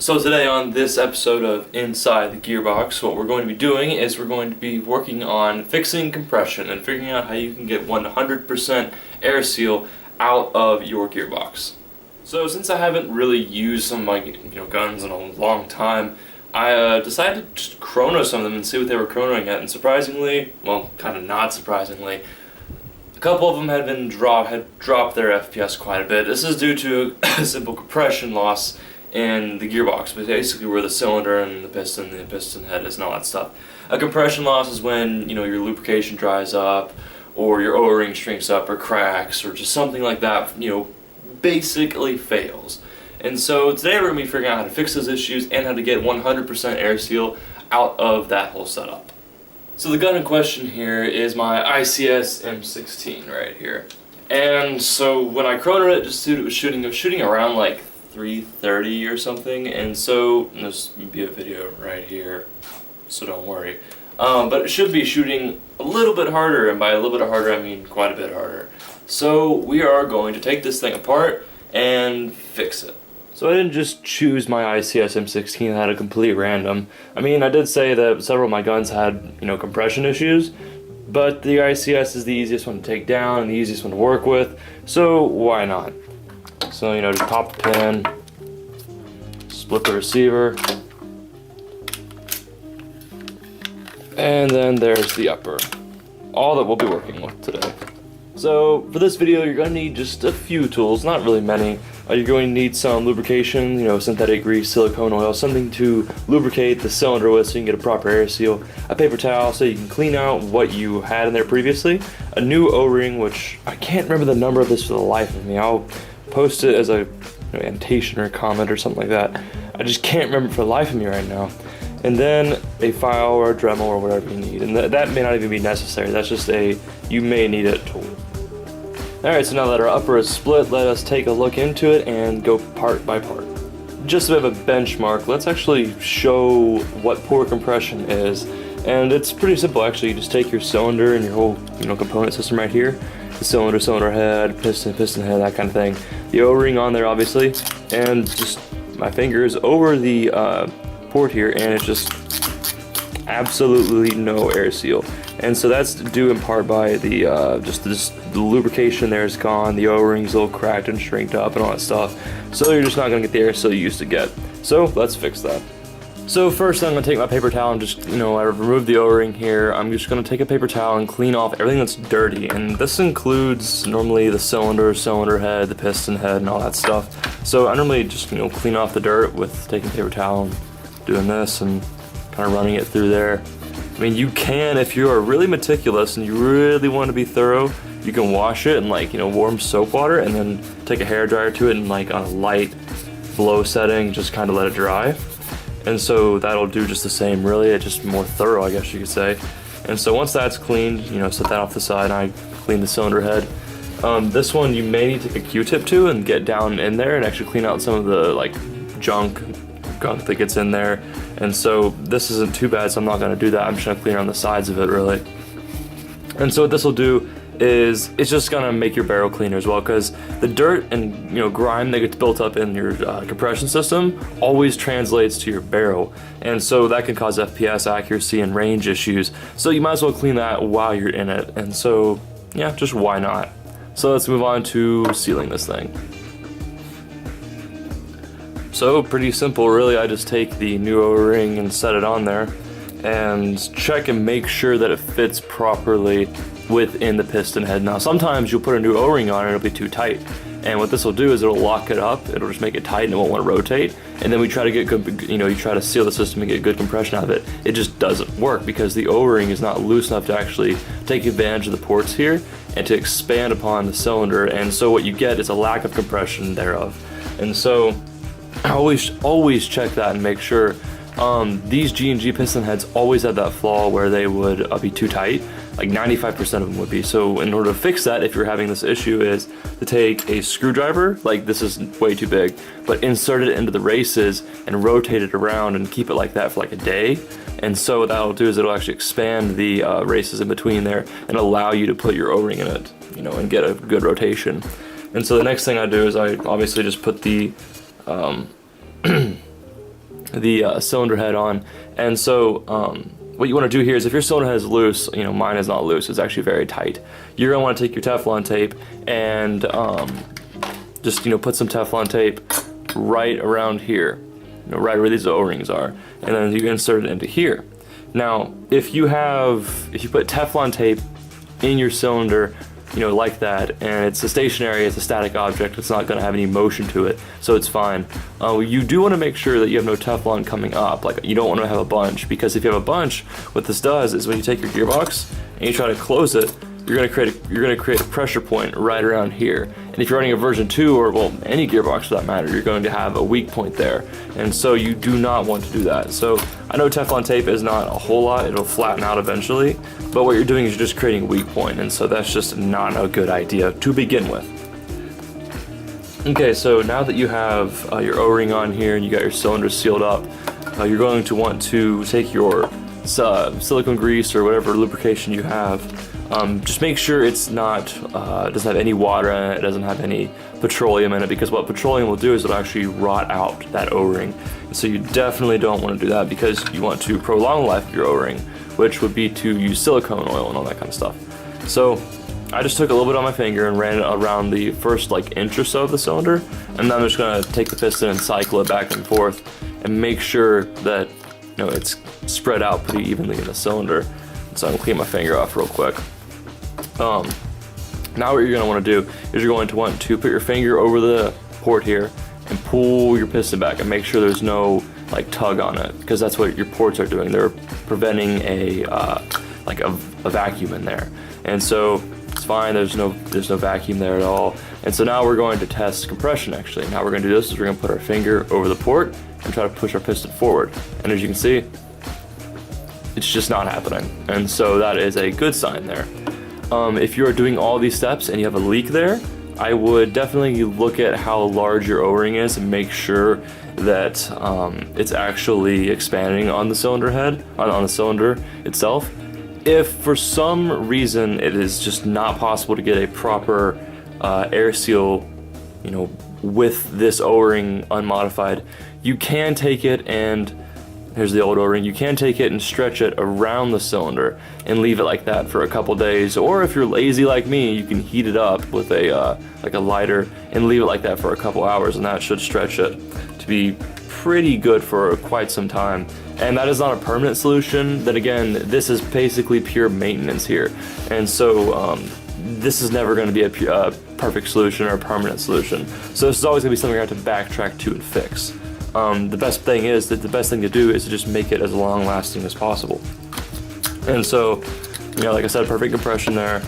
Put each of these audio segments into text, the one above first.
So today on this episode of Inside the Gearbox, what we're going to be doing is we're going to be working on fixing compression and figuring out how you can get 100% air seal out of your gearbox. So since I haven't really used some of my guns in a long time, I decided to just chrono some of them and see what they were chronoing at, and surprisingly, well, kind of not surprisingly, a couple of them had dropped their FPS quite a bit. This is due to a simple compression loss in the gearbox, but basically where the cylinder and the piston head is and all that stuff. A compression loss is when your lubrication dries up, or your O-ring shrinks up, or cracks, or just something like that. Basically fails. And so today we're going to be figuring out how to fix those issues and how to get 100% air seal out of that whole setup. So the gun in question here is my ICS M16 right here. And so when I chronoed it, it was shooting around like 330 or something, and so there's be a video right here, so don't worry. But it should be shooting a little bit harder, and by a little bit harder I mean quite a bit harder. So we are going to take this thing apart and fix it. So I didn't just choose my ICS M16 at a complete random. I mean, I did say that several of my guns had compression issues, but the ICS is the easiest one to take down and the easiest one to work with, so why not? So, just pop the pin, split the receiver, and then there's the upper. All that we'll be working with today. So, for this video, you're going to need just a few tools, not really many. You're going to need some lubrication, synthetic grease, silicone oil, something to lubricate the cylinder with so you can get a proper air seal, a paper towel so you can clean out what you had in there previously, a new O-ring, which I can't remember the number of this for the life of me. I'll post it as a annotation or a comment or something like that. I just can't remember for the life of me right now. And then a file or a Dremel or whatever you need. And that may not even be necessary. That's just you may need it tool. Alright, so now that our upper is split, let us take a look into it and go part by part. Just a bit of a benchmark, let's actually show what poor compression is. And it's pretty simple actually. You just take your cylinder and your whole component system right here. The cylinder head, piston head, that kind of thing. The O-ring on there obviously, and just my fingers over the port here, and it's just absolutely no air seal. And so that's due in part by the the lubrication there is gone, the O-ring's a little cracked and shrinked up and all that stuff. So you're just not going to get the air seal you used to get. So let's fix that. So first I'm going to take my paper towel and just, I removed the O-ring here. I'm just going to take a paper towel and clean off everything that's dirty. And this includes normally the cylinder head, the piston head, and all that stuff. So I normally just, clean off the dirt with taking a paper towel and doing this and kind of running it through there. I mean, you can, if you are really meticulous and you really want to be thorough, you can wash it in warm soap water and then take a hairdryer to it and on a light blow setting, just kind of let it dry. And so that'll do just the same, really. It's just more thorough, I guess you could say. And so once that's cleaned, set that off the side, and I clean the cylinder head. This one you may need to take a Q-tip to and get down in there and actually clean out some of the gunk that gets in there. And so this isn't too bad, so I'm not going to do that. I'm just going to clean around the sides of it, really. And so what this will do is it's just gonna make your barrel cleaner as well, because the dirt and grime that gets built up in your compression system always translates to your barrel, and so that can cause FPS, accuracy, and range issues. So you might as well clean that while you're in it, and so yeah, just why not? So let's move on to sealing this thing. So pretty simple, really. I just take the new O-ring and set it on there and check and make sure that it fits properly within the piston head. Now sometimes you'll put a new O-ring on and it'll be too tight, and what this will do is it'll lock it up, it'll just make it tight and it won't want to rotate, and then we try to get good, you try to seal the system and get good compression out of it. It just doesn't work because the O-ring is not loose enough to actually take advantage of the ports here and to expand upon the cylinder, and so what you get is a lack of compression thereof. And so always check that and make sure. These G&G piston heads always have that flaw where they would be too tight. Like 95% of them would be. So in order to fix that, if you're having this issue, is to take a screwdriver, like this is way too big, but insert it into the races and rotate it around and keep it like that for like a day. And so what that'll do is it'll actually expand the races in between there and allow you to put your O-ring in it, and get a good rotation. And so the next thing I do is I obviously just put the the cylinder head on. And so what you want to do here is, if your cylinder head is loose, you know, mine is not loose, it's actually very tight, you're going to want to take your Teflon tape and just, you know, put some Teflon tape right around here, you know, right where these O-rings are, and then you insert it into here. Now, if you put Teflon tape in your cylinder, you know, like that, and it's a stationary, it's a static object, it's not going to have any motion to it, so it's fine. You do want to make sure that you have no Teflon coming up. Like, you don't want to have a bunch, because if you have a bunch, what this does is when you take your gearbox and you try to close it, you're going to create a pressure point right around here. And if you're running a version 2, or well, any gearbox for that matter, you're going to have a weak point there. And so you do not want to do that. So I know Teflon tape is not a whole lot, it'll flatten out eventually, but what you're doing is you're just creating a weak point, and so that's just not a good idea to begin with. Okay, so now that you have your O-ring on here and you got your cylinder sealed up, you're going to want to take your silicone grease or whatever lubrication you have. Just make sure it's not, doesn't have any water in it, it doesn't have any petroleum in it, because what petroleum will do is it'll actually rot out that O-ring. And so you definitely don't want to do that, because you want to prolong the life of your O-ring, which would be to use silicone oil and all that kind of stuff. So I just took a little bit on my finger and ran it around the first like inch or so of the cylinder, and then I'm just going to take the piston and cycle it back and forth and make sure that, you know, it's spread out pretty evenly in the cylinder. So I'm going to clean my finger off real quick. Now what you're going to want to do is you're going to want to put your finger over the port here and pull your piston back and make sure there's no like tug on it, because that's what your ports are doing. They're preventing a vacuum in there, and so it's fine. There's no vacuum there at all. And so now we're going to test compression. Actually, now we're going to do this is we're going to put our finger over the port and try to push our piston forward, and as you can see, it's just not happening. And so that is a good sign there. If you're doing all these steps and you have a leak there, I would definitely look at how large your O-ring is and make sure that it's actually expanding on the cylinder head, on the cylinder itself. If for some reason it is just not possible to get a proper air seal, you know, with this O-ring unmodified, you can take it and, here's the old O-ring, you can take it and stretch it around the cylinder and leave it like that for a couple days. Or if you're lazy like me, you can heat it up with a like a lighter and leave it like that for a couple hours, and that should stretch it to be pretty good for quite some time. And that is not a permanent solution. Then again, this is basically pure maintenance here, and so this is never going to be a perfect solution or a permanent solution. So this is always going to be something I have to backtrack to and fix. The best thing is that the best thing to do is to just make it as long lasting as possible. And so, you know, like I said, perfect compression there.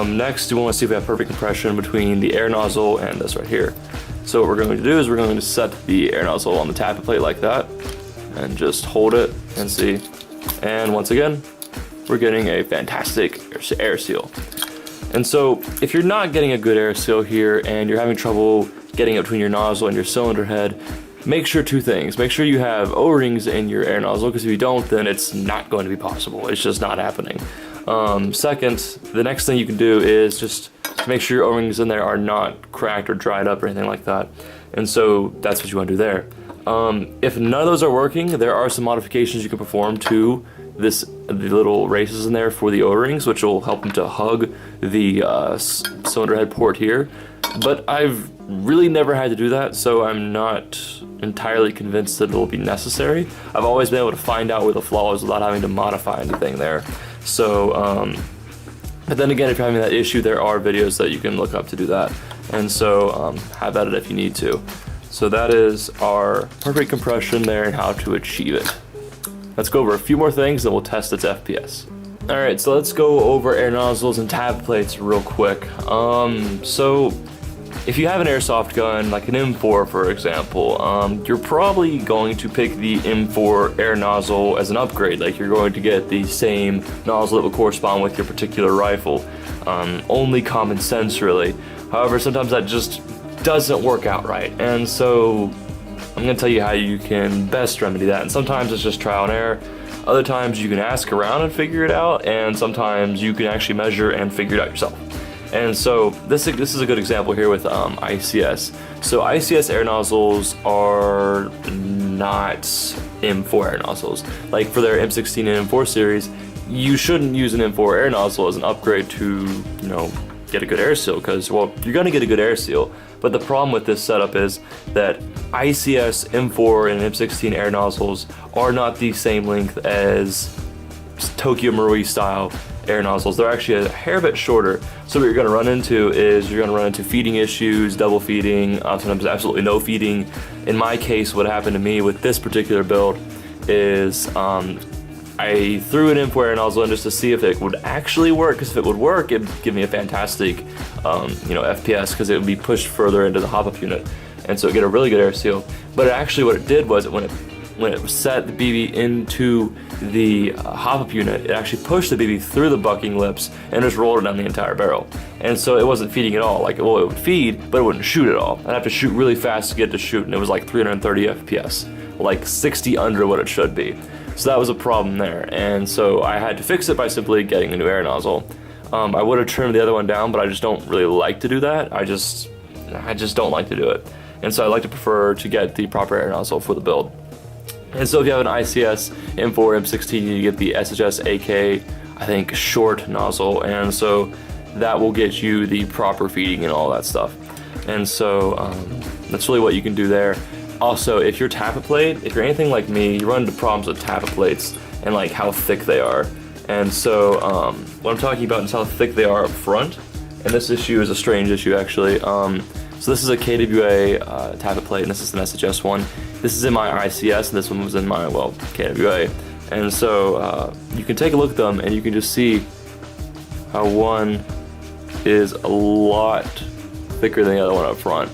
Next, we want to see if we have perfect compression between the air nozzle and this right here. So what we're going to do is we're going to set the air nozzle on the tappet plate like that, and just hold it and see. And once again, we're getting a fantastic air seal. And so if you're not getting a good air seal here and you're having trouble getting it between your nozzle and your cylinder head, make sure two things. Make sure you have O-rings in your air nozzle, because if you don't, then it's not going to be possible. It's just not happening. Second, the next thing you can do is just make sure your O-rings in there are not cracked or dried up or anything like that. And so that's what you want to do there. If none of those are working, there are some modifications you can perform to the little races in there for the O-rings, which will help them to hug the cylinder head port here. But I've really never had to do that, so I'm not entirely convinced that it'll be necessary. I've always been able to find out where the flaw is without having to modify anything there. So, but then again, if you're having that issue, there are videos that you can look up to do that. And so, have at it if you need to. So that is our perfect compression there and how to achieve it. Let's go over a few more things and we'll test its FPS. Alright, so let's go over air nozzles and tab plates real quick. So if you have an airsoft gun, like an M4 for example, you're probably going to pick the M4 air nozzle as an upgrade. Like, you're going to get the same nozzle that will correspond with your particular rifle. Only common sense, really. However, sometimes that just doesn't work out right, and so I'm going to tell you how you can best remedy that. And sometimes it's just trial and error. Other times you can ask around and figure it out, and sometimes you can actually measure and figure it out yourself. And so this is a good example here with ICS. So ICS air nozzles are not M4 air nozzles. Like for their M16 and M4 series, you shouldn't use an M4 air nozzle as an upgrade to, you know, get a good air seal, because, well, you're gonna get a good air seal. But the problem with this setup is that ICS, M4, and M16 air nozzles are not the same length as Tokyo Marui style air nozzles. They're actually a hair bit shorter. So what you're going to run into is you're going to run into feeding issues, double feeding, sometimes absolutely no feeding. In my case, what happened to me with this particular build is I threw an M4 air nozzle in just to see if it would actually work, because if it would work, it'd give me a fantastic FPS, because it would be pushed further into the hop-up unit, and so it'd get a really good air seal. But actually what it did was, when it set the BB into the hop-up unit, it actually pushed the BB through the bucking lips and just rolled it down the entire barrel. And so it wasn't feeding at all. Like, well, it would feed, but it wouldn't shoot at all. I'd have to shoot really fast to get it to shoot, and it was like 330 FPS, like 60 under what it should be. So that was a problem there, and so I had to fix it by simply getting a new air nozzle. I would have trimmed the other one down, but I just don't really like to do that. I just don't like to do it. And so I like to prefer to get the proper air nozzle for the build. And so if you have an ICS M4 M16, you get the SHS AK, I think, short nozzle, and so that will get you the proper feeding and all that stuff. And so that's really what you can do there. Also, if you're tappet plate, if you're anything like me, you run into problems with tappet plates and like how thick they are. And so what I'm talking about is how thick they are up front. And this issue is a strange issue, actually. So this is a KWA tappet plate, and this is an SHS one. This is in my ICS, and this one was in my, well, KWA. And so you can take a look at them, and you can just see how one is a lot thicker than the other one up front.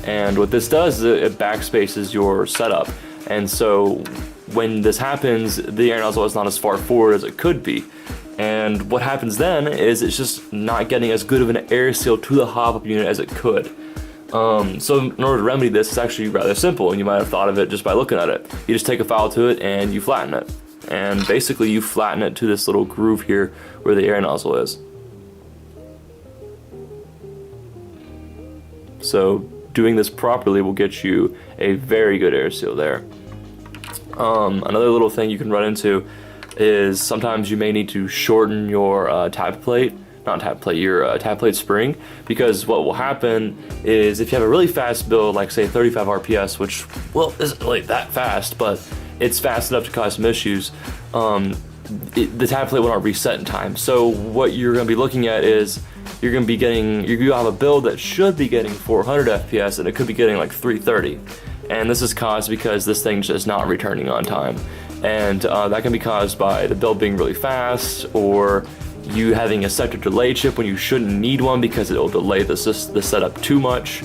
And what this does is it backspaces your setup. And so when this happens, the air nozzle is not as far forward as it could be. And what happens then is it's just not getting as good of an air seal to the hop-up unit as it could. So in order to remedy this, it's actually rather simple, and you might have thought of it just by looking at it. You just take a file to it and you flatten it. And basically you flatten it to this little groove here where the air nozzle is. So doing this properly will get you a very good air seal there. Another little thing you can run into is sometimes you may need to shorten your tappet plate, your tappet plate spring, because what will happen is if you have a really fast build, like say 35 RPS, which, well, isn't really that fast, but it's fast enough to cause some issues, the tappet plate will not reset in time. So what you're going to be looking at is you're going to be getting, you have a build that should be getting 400 FPS and it could be getting like 330. And this is caused because this thing just is not returning on time. And that can be caused by the build being really fast, or you having a sector delay chip when you shouldn't need one because it will delay the setup too much.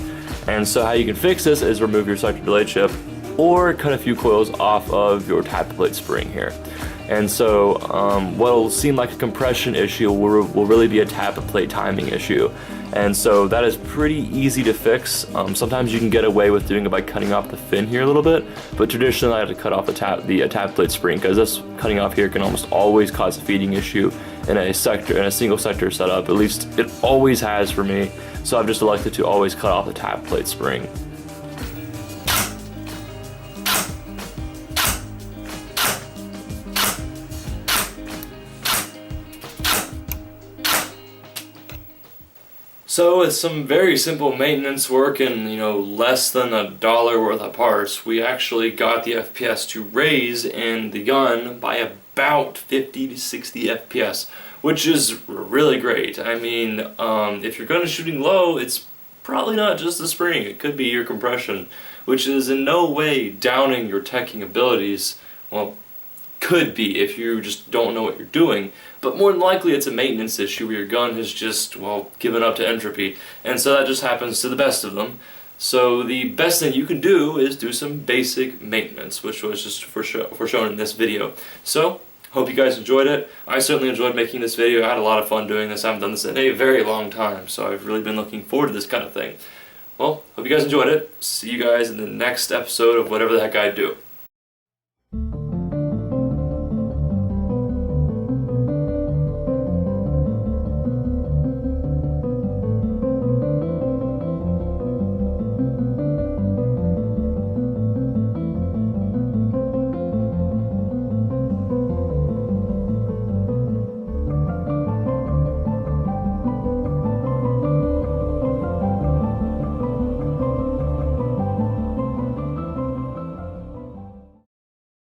And so how you can fix this is remove your sector delay chip or cut a few coils off of your tappet plate spring here. And so what will seem like a compression issue will really be a tappet plate timing issue. And so that is pretty easy to fix. Sometimes you can get away with doing it by cutting off the fin here a little bit, but traditionally I have to cut off the tappet plate spring, because this cutting off here can almost always cause a feeding issue in a single sector setup. At least it always has for me. So I've just elected to always cut off the tappet plate spring. So with some very simple maintenance work and, less than $1 worth of parts, we actually got the FPS to raise in the gun by about 50 to 60 FPS, which is really great. I mean, if your gun is shooting low, it's probably not just the spring, it could be your compression, which is in no way downing your teching abilities. Well, could be if you just don't know what you're doing, but more than likely it's a maintenance issue where your gun has just, well, given up to entropy, and so that just happens to the best of them. So the best thing you can do is do some basic maintenance, which was just shown in this video. So, hope you guys enjoyed it. I certainly enjoyed making this video. I had a lot of fun doing this. I haven't done this in a very long time, so I've really been looking forward to this kind of thing. Well, hope you guys enjoyed it. See you guys in the next episode of whatever the heck I do.